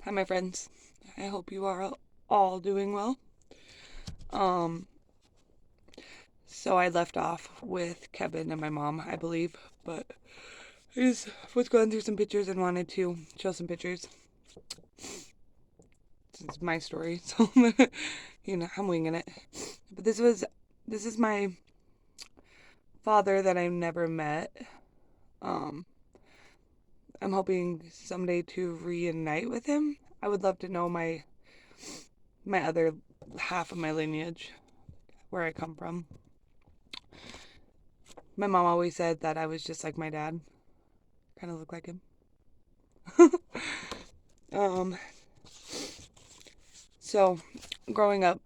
Hi, my friends. I hope you are all doing well. Um, so I left off with Kevin and my mom, I believe, but I just was going through some pictures and wanted to show some pictures. This is my story, so I'm winging it. But this is my father that I never met. Um, I'm hoping someday to reunite with him. I would love to know my other half of my lineage, where I come from. My mom always said that I was just like my dad. Kind of look like him. um, so, growing up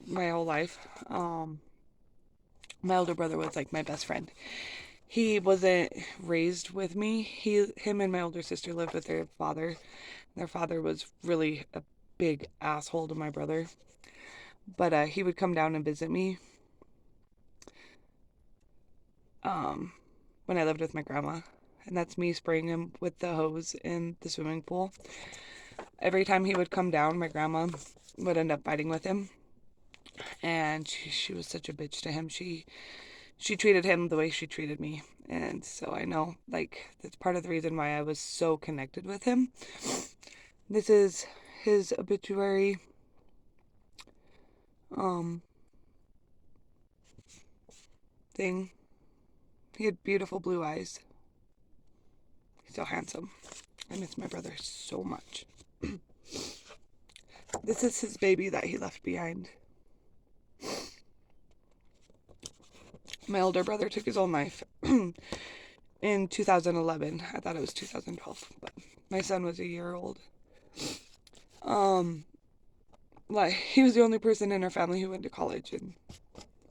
my whole life, my older brother was like my best friend. He wasn't raised with me. Him and my older sister lived with their father. Their father was really a big asshole to my brother. But he would come down and visit me um, when I lived with my grandma. And that's me spraying him with the hose in the swimming pool. Every time he would come down, my grandma would end up fighting with him. And she was such a bitch to him. She treated him the way she treated me. And so I know, like, that's part of the reason why I was so connected with him. This is his obituary. Um, thing. He had beautiful blue eyes. He's so handsome. I miss my brother so much. This is his baby that he left behind. My older brother took his own life in 2011. I thought it was 2012, but my son was a year old. Like, he was the only person in our family who went to college, and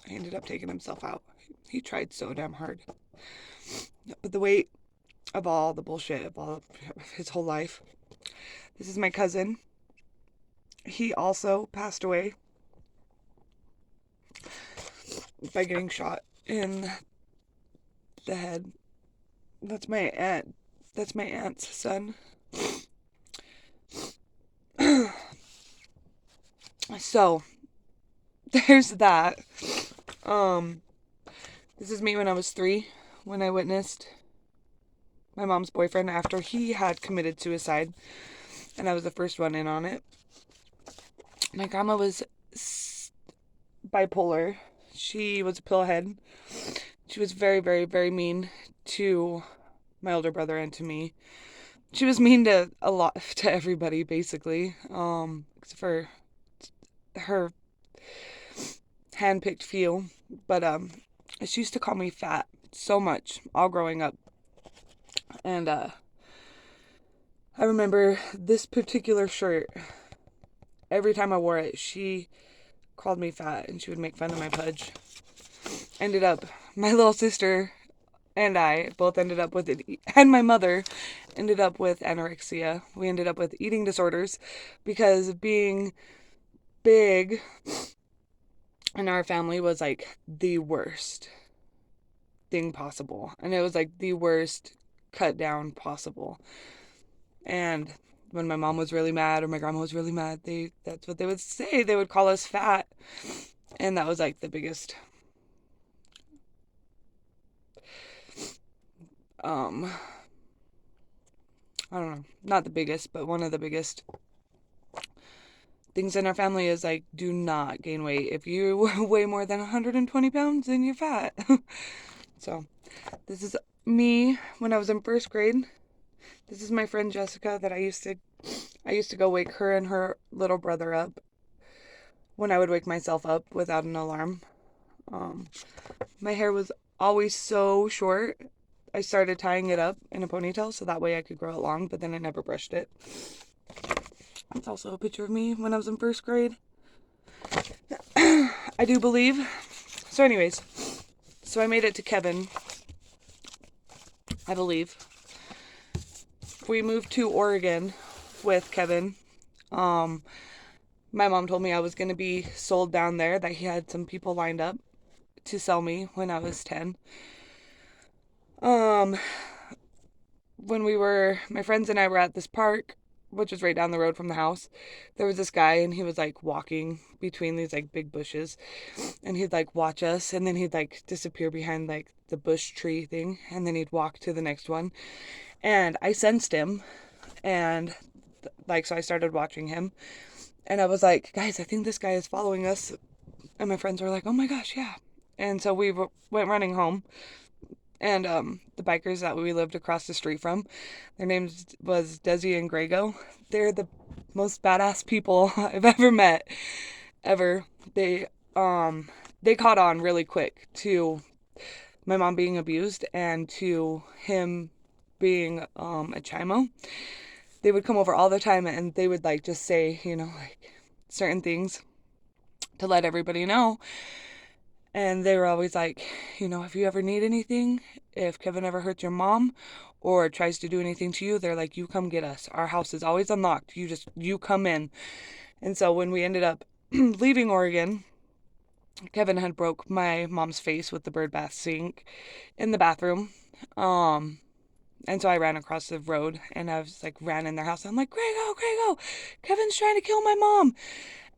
he ended up taking himself out. He tried so damn hard. But the weight of all the bullshit of all of his whole life. This is my cousin. He also passed away by getting shot in the head. That's my aunt. That's my aunt's son. So, there's that. Um, this is me when I was 3, when I witnessed my mom's boyfriend after he had committed suicide, and I was the first one in on it. My grandma was bipolar. She was a pillhead. She was very, very, very mean to my older brother and to me. She was mean to a lot to everybody, basically. Except for her handpicked few. But she used to call me fat so much all growing up. And I remember this particular shirt. Every time I wore it, she called me fat and she would make fun of my pudge. Ended up, my little sister and I both ended up with it, and my mother ended up with anorexia. We ended up with eating disorders because being big in our family was like the worst thing possible. And it was like the worst cut down possible. And when my mom was really mad or my grandma was really mad, that's what they would say. They would call us fat. And that was like the biggest I don't know, not the biggest, but one of the biggest things in our family is like, do not gain weight. If you weigh more than 120 pounds, then you're fat. So, this is me when I was in first grade. This is my friend Jessica that I used to go wake her and her little brother up when I would wake myself up without an alarm. My hair was always so short. I started tying it up in a ponytail so that way I could grow it long, but then I never brushed it. It's also a picture of me when I was in first grade. I do believe. So anyways, so I made it to Kevin, I believe. We moved to Oregon with Kevin. My mom told me I was going to be sold down there, that he had some people lined up to sell me when I was 10. When my friends and I were at this park, which is right down the road from the house, there was this guy, and he was like walking between these like big bushes, and he'd like watch us, and then he'd like disappear behind like the bush tree thing, and then he'd walk to the next one. And I sensed him, and like, so I started watching him, and I was like, guys, I think this guy is following us. And my friends were like, oh my gosh, yeah. And so we went running home, and the bikers that we lived across the street from, their names was Desi and Grego. They're the most badass people I've ever met, ever. They caught on really quick to my mom being abused and to him being a chimo. They would come over all the time, and they would like just say, like certain things to let everybody know. And they were always like, if you ever need anything, if Kevin ever hurts your mom or tries to do anything to you, they're like, you come get us. Our house is always unlocked. You come in. And so when we ended up leaving Oregon, Kevin had broke my mom's face with the bird bath sink in the bathroom. And so I ran across the road, and I was like, ran in their house. I'm like, Grego, Kevin's trying to kill my mom.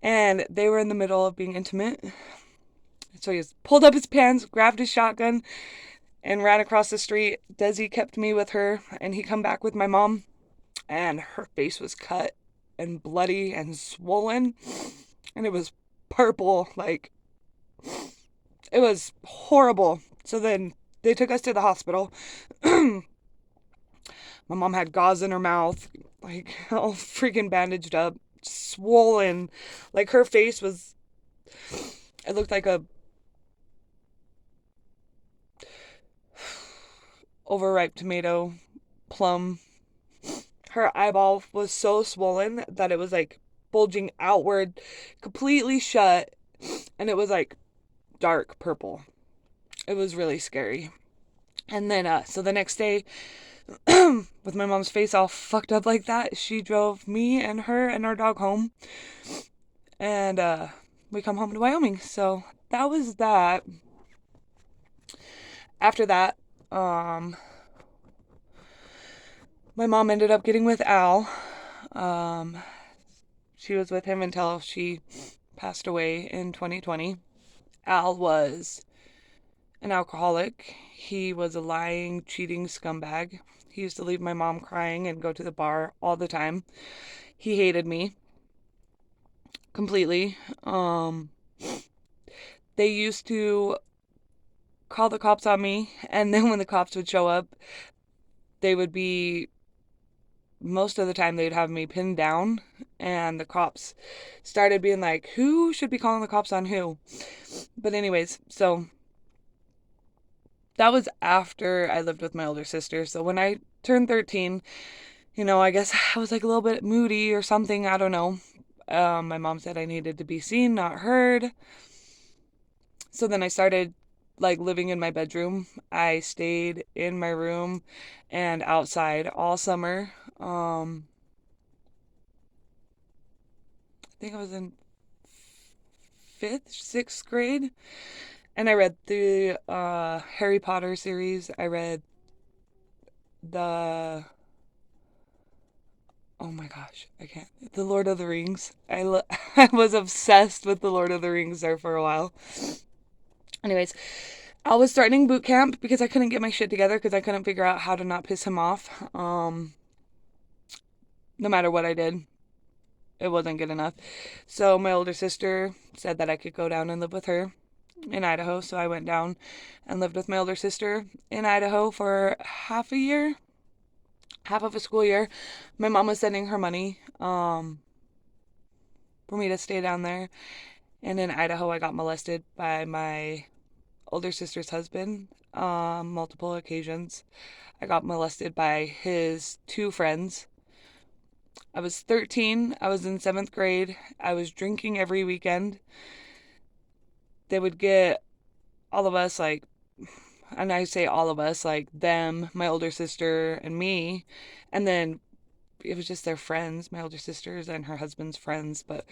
And they were in the middle of being intimate. So he pulled up his pants, grabbed his shotgun, and ran across the street. Desi kept me with her, and he come back with my mom, and her face was cut and bloody and swollen, and it was purple, like, it was horrible. So then they took us to the hospital. My mom had gauze in her mouth, like, all freaking bandaged up, swollen. Like, her face was, it looked like a overripe tomato, plum. Her eyeball was so swollen that it was like bulging outward, completely shut, and it was like dark purple. It was really scary. And then, so the next day, with my mom's face all fucked up like that, she drove me and her and our dog home, and we come home to Wyoming. So that was that. After that, my mom ended up getting with Al. She was with him until she passed away in 2020. Al was an alcoholic. He was a lying, cheating scumbag. He used to leave my mom crying and go to the bar all the time. He hated me completely. They used to call the cops on me, and then when the cops would show up, they would be, most of the time they'd have me pinned down, and the cops started being like, who should be calling the cops on who? But anyways, so that was after I lived with my older sister. So when I turned 13, I guess I was like a little bit moody or something. I don't know. My mom said I needed to be seen, not heard. So then I started like living in my bedroom. I stayed in my room and outside all summer. I think I was in 5th, 6th grade. And I read the Harry Potter series. I read the, oh my gosh, I can't, the Lord of the Rings. I was obsessed with the Lord of the Rings there for a while. Anyways, I was starting boot camp because I couldn't get my shit together because I couldn't figure out how to not piss him off. No matter what I did, it wasn't good enough. So my older sister said that I could go down and live with her in Idaho. So I went down and lived with my older sister in Idaho for half of a school year. My mom was sending her money for me to stay down there. And in Idaho, I got molested by my older sister's husband multiple occasions. I got molested by his 2 friends. I was 13. I was in 7th grade. I was drinking every weekend. They would get all of us, like, and I say all of us, like them, my older sister, and me. And then it was just their friends, my older sister's and her husband's friends. But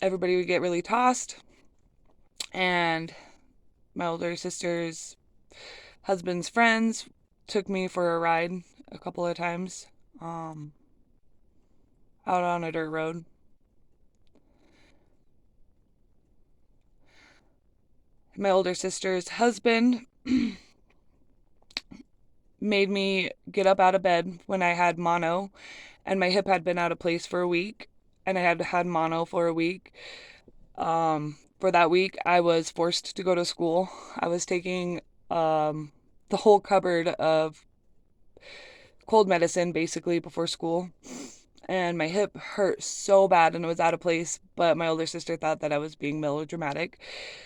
everybody would get really tossed. And my older sister's husband's friends took me for a ride a couple of times. out on a dirt road. My older sister's husband made me get up out of bed when I had mono, and my hip had been out of place for a week, and I had had mono for a week. For that week, I was forced to go to school. I was taking the whole cupboard of cold medicine basically before school. And my hip hurt so bad and it was out of place. But my older sister thought that I was being melodramatic.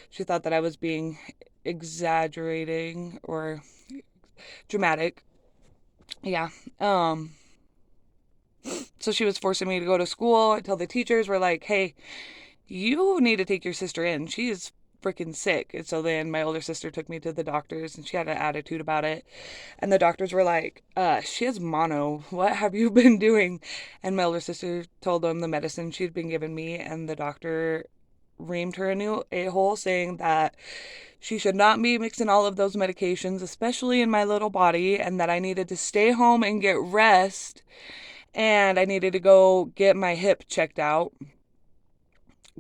She thought that I was being exaggerating or dramatic. Yeah. So she was forcing me to go to school until the teachers were like, hey, you need to take your sister in. She is freaking sick. And so then my older sister took me to the doctors and she had an attitude about it. And the doctors were like, she has mono. What have you been doing? And my older sister told them the medicine she'd been giving me, and the doctor reamed her a new a-hole saying that she should not be mixing all of those medications, especially in my little body, and that I needed to stay home and get rest, and I needed to go get my hip checked out,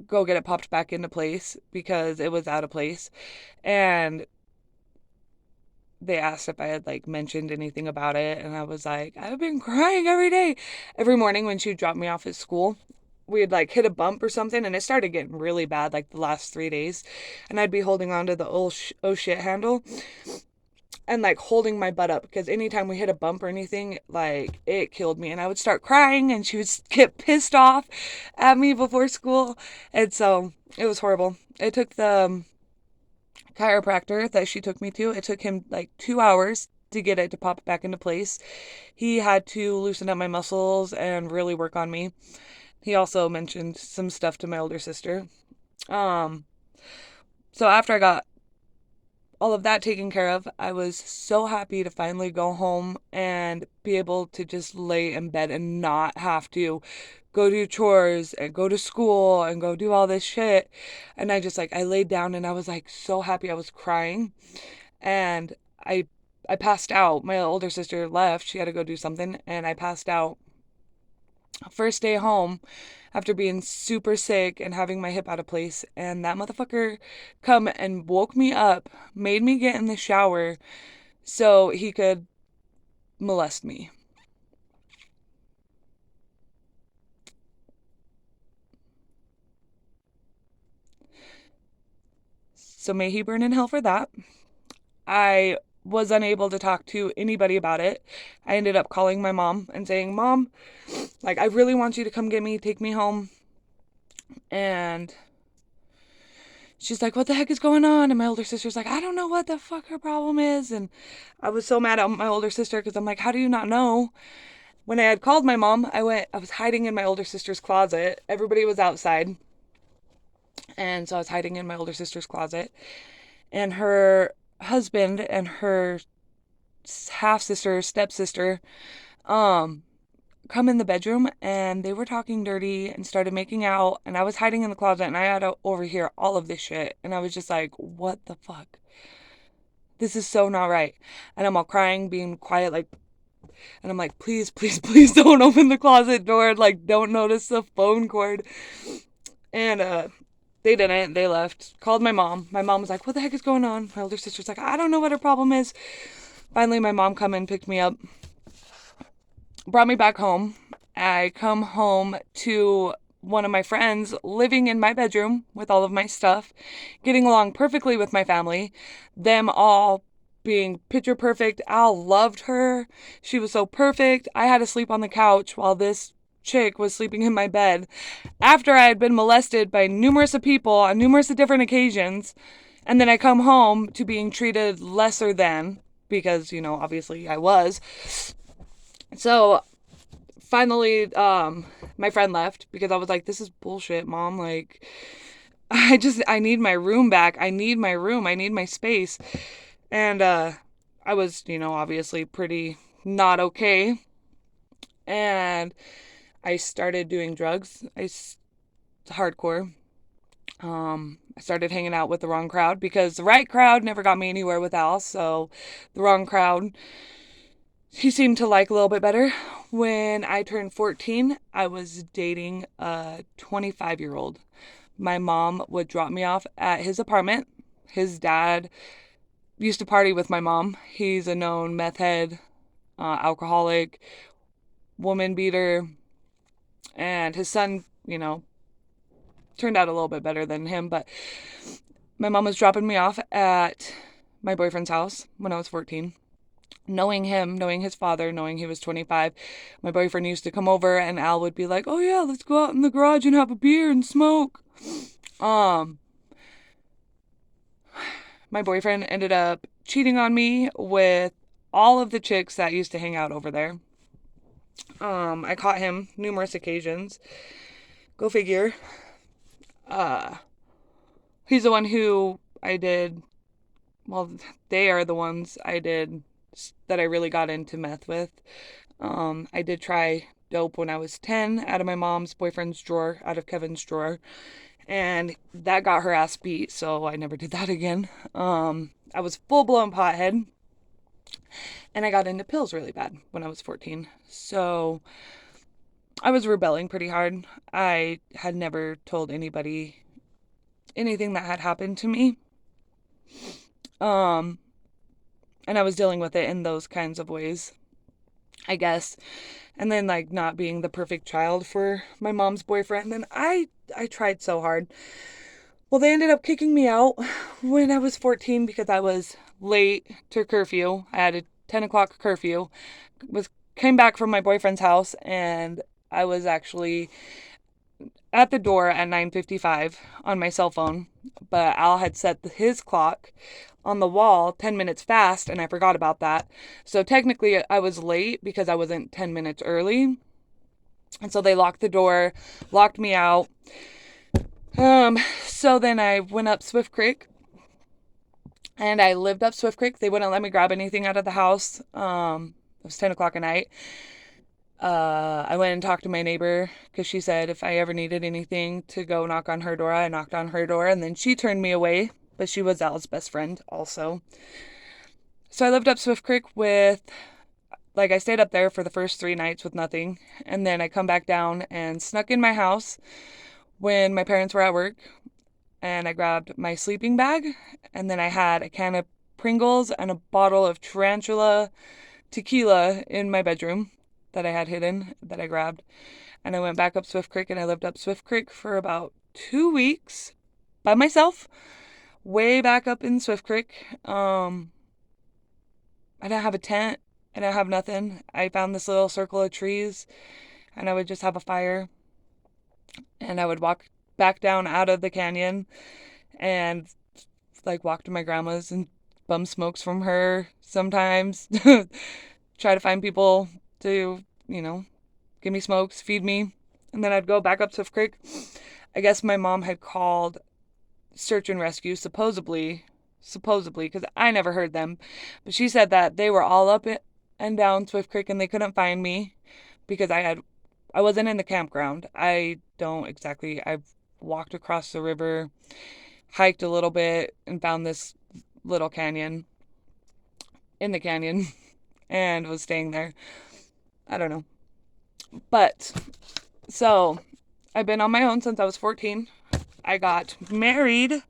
go get it popped back into place because it was out of place. And they asked if I had like mentioned anything about it, and I was like, I've been crying every day. Every morning when she dropped me off at school, we had like hit a bump or something, and it started getting really bad like the last 3 days, and I'd be holding on to the oh shit handle and like holding my butt up because anytime we hit a bump or anything, like it killed me, and I would start crying and she would get pissed off at me before school. And so it was horrible. It took the chiropractor that she took me to, it took him like 2 hours to get it to pop back into place. He had to loosen up my muscles and really work on me. He also mentioned some stuff to my older sister. Um, so after I got all of that taken care of, I was so happy to finally go home and be able to just lay in bed and not have to go do chores and go to school and go do all this shit. And I laid down and I was like so happy. I was crying, and I passed out. My older sister left. She had to go do something, and I passed out. First day home after being super sick and having my hip out of place, and that motherfucker come and woke me up, made me get in the shower so he could molest me. So may he burn in hell for that. I was unable to talk to anybody about it. I ended up calling my mom and saying, Mom, like, I really want you to come get me, take me home. And she's like, what the heck is going on? And my older sister's like, I don't know what the fuck her problem is. And I was so mad at my older sister because I'm like, how do you not know? When I had called my mom, I was hiding in my older sister's closet. Everybody was outside. And so I was hiding in my older sister's closet. And her husband and her half sister, stepsister, um, come in the bedroom, and they were talking dirty and started making out, and I was hiding in the closet, and I had to overhear all of this shit, and I was just like, what the fuck? This is so not right. And I'm all crying, being quiet, like, and I'm like, please, please, please don't open the closet door, like, don't notice the phone cord. And they didn't. They left. Called my mom. My mom was like, what the heck is going on? My older sister's like, I don't know what her problem is. Finally, my mom come and picked me up, brought me back home. I come home to one of my friends living in my bedroom with all of my stuff, getting along perfectly with my family, them all being picture perfect. Al loved her. She was so perfect. I had to sleep on the couch while this chick was sleeping in my bed after I had been molested by numerous people on numerous different occasions. And then I come home to being treated lesser than, because, you know, obviously I was. So finally, my friend left because I was like, this is bullshit, Mom. Like, I need my room back. I need my room. I need my space. And, I was, you know, obviously pretty not okay. And I started doing drugs. Hardcore. I started hanging out with the wrong crowd because the right crowd never got me anywhere with Al. So the wrong crowd he seemed to like a little bit better. When I turned 14, I was dating a 25-year-old. My mom would drop me off at his apartment. His dad used to party with my mom. He's a known meth head, alcoholic, woman beater, and his son, turned out a little bit better than him. But my mom was dropping me off at my boyfriend's house when I was 14. Knowing him, knowing his father, knowing he was 25, my boyfriend used to come over and Al would be like, "Oh yeah, let's go out in the garage and have a beer and smoke." Um, my boyfriend ended up cheating on me with all of the chicks that used to hang out over there. I caught him numerous occasions. Go figure. He's the one who they are the ones I did that I really got into meth with. I did try dope when I was 10 out of my mom's boyfriend's drawer, out of Kevin's drawer. And that got her ass beat, so I never did that again. I was full-blown pothead. And I got into pills really bad when I was 14. So I was rebelling pretty hard. I had never told anybody anything that had happened to me. And I was dealing with it in those kinds of ways, I guess. And then not being the perfect child for my mom's boyfriend. And I tried so hard. Well, they ended up kicking me out when I was 14 because I was late to curfew. I had a 10 o'clock curfew. Came back from my boyfriend's house, and I was actually at the door at 9:55 on my cell phone. But Al had set his clock on the wall 10 minutes fast, and I forgot about that. So technically I was late because I wasn't 10 minutes early. And so they locked the door, locked me out. So then I went up Swift Creek, and I lived up Swift Creek. They wouldn't let me grab anything out of the house. It was 10 o'clock at night. I went and talked to my neighbor because she said if I ever needed anything to go knock on her door. I knocked on her door, and then she turned me away, but she was Al's best friend also. So I lived up Swift Creek I stayed up there for the first 3 nights with nothing, and then I come back down and snuck in my house when my parents were at work, and I grabbed my sleeping bag, and then I had a can of Pringles and a bottle of Tarantula tequila in my bedroom that I had hidden, that I grabbed. And I went back up Swift Creek, and I lived up Swift Creek for about 2 weeks by myself, way back up in Swift Creek. I didn't have a tent. I didn't have nothing. I found this little circle of trees, and I would just have a fire, and I would walk back down out of the canyon and walk to my grandma's and bum smokes from her sometimes. Try to find people to, give me smokes, feed me. And then I'd go back up Swift Creek. I guess my mom had called search and rescue, supposedly, because I never heard them. But she said that they were all up and down Swift Creek, and they couldn't find me because I wasn't in the campground. I've walked across the river, hiked a little bit, and found this little canyon in the canyon and was staying there. I don't know. But, so, I've been on my own since I was 14. I got married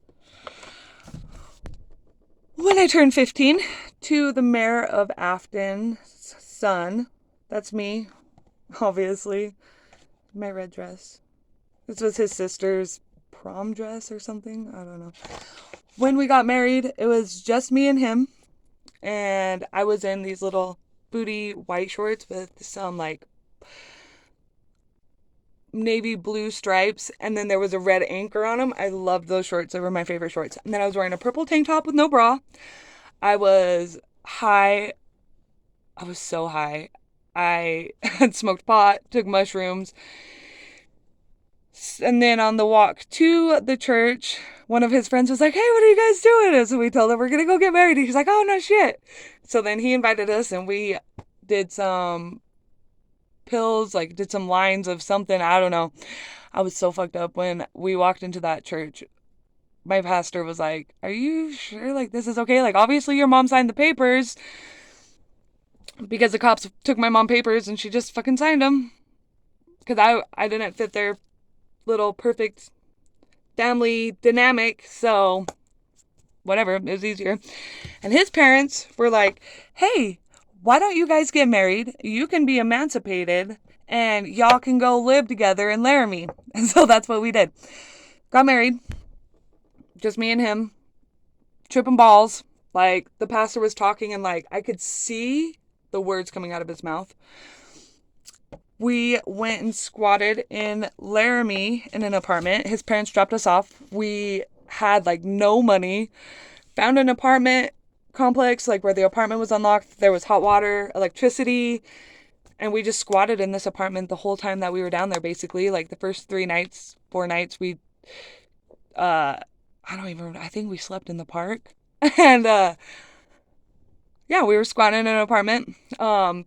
when I turned 15 to the mayor of Afton's son. That's me, obviously. My red dress. This was his sister's prom dress or something. I don't know. When we got married, it was just me and him. And I was in these little booty white shorts with some navy blue stripes, and then there was a red anchor on them. I loved those shorts. They were my favorite shorts. And then I was wearing a purple tank top with no bra. I was high. I was so high. I had smoked pot, took mushrooms. And then on the walk to the church, one of his friends was like, "Hey, what are you guys doing?" And so we told him we're going to go get married. He's like, "Oh, no shit." So then he invited us, and we did some pills, did some lines of something. I don't know. I was so fucked up when we walked into that church. My pastor was like, "Are you sure this is okay? Obviously your mom signed the papers." because the cops took my mom papers and she just fucking signed them. Because I didn't fit their little perfect family dynamic, so whatever, it was easier. And his parents were like, hey, why don't you guys get married? You can be emancipated and y'all can go live together in Laramie. And so that's what we did. Got married, just me and him, tripping balls. Like, the pastor was talking and, like, I could see the words coming out of his mouth. We went and squatted in Laramie in an apartment. His parents dropped us off. We had, like, no money. Found an apartment complex, like, where the apartment was unlocked. There was hot water, electricity. And we just squatted in this apartment the whole time that we were down there, basically. Like, the first 4 nights, we, I think we slept in the park. And, yeah, we were squatting in an apartment. Found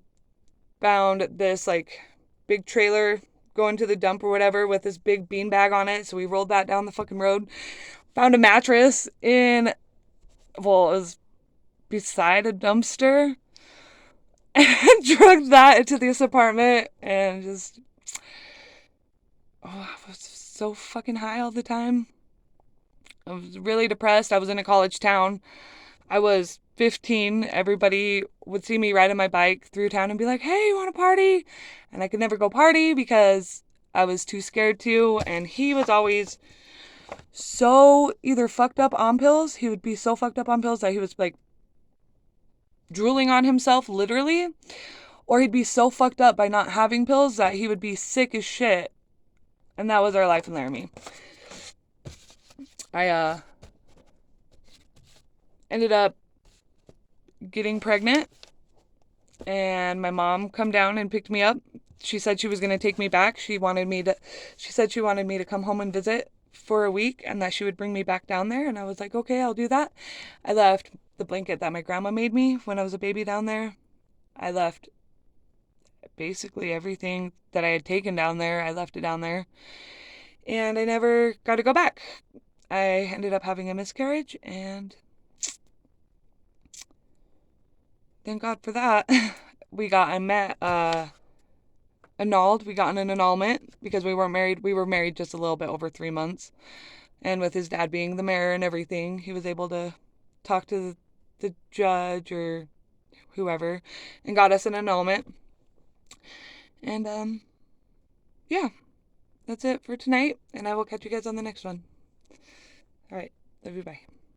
this, like, big trailer going to the dump or whatever with this big beanbag on it. So we rolled that down the fucking road. Found a mattress it was beside a dumpster. And drugged that into this apartment and just, I was so fucking high all the time. I was really depressed. I was in a college town. I was 15. Everybody would see me riding my bike through town and be like, hey, you want to party? And I could never go party because I was too scared to. And he was always so either fucked up on pills. He would be so fucked up on pills that he was like drooling on himself, literally. Or he'd be so fucked up by not having pills that he would be sick as shit. And that was our life in Laramie. I ended up getting pregnant, and my mom come down and picked me up. She said she was going to take me back. She said she wanted me to come home and visit for a week and that she would bring me back down there. And I was like, okay, I'll do that. I left the blanket that my grandma made me when I was a baby down there. I left basically everything that I had taken down there. I left it down there. And I never got to go back. I ended up having a miscarriage, and thank God for that. We got annulled. We got an annulment because we weren't married. We were married just a little bit over 3 months. And with his dad being the mayor and everything, he was able to talk to the judge or whoever and got us an annulment. And yeah, that's it for tonight. And I will catch you guys on the next one. All right. Love you. Bye.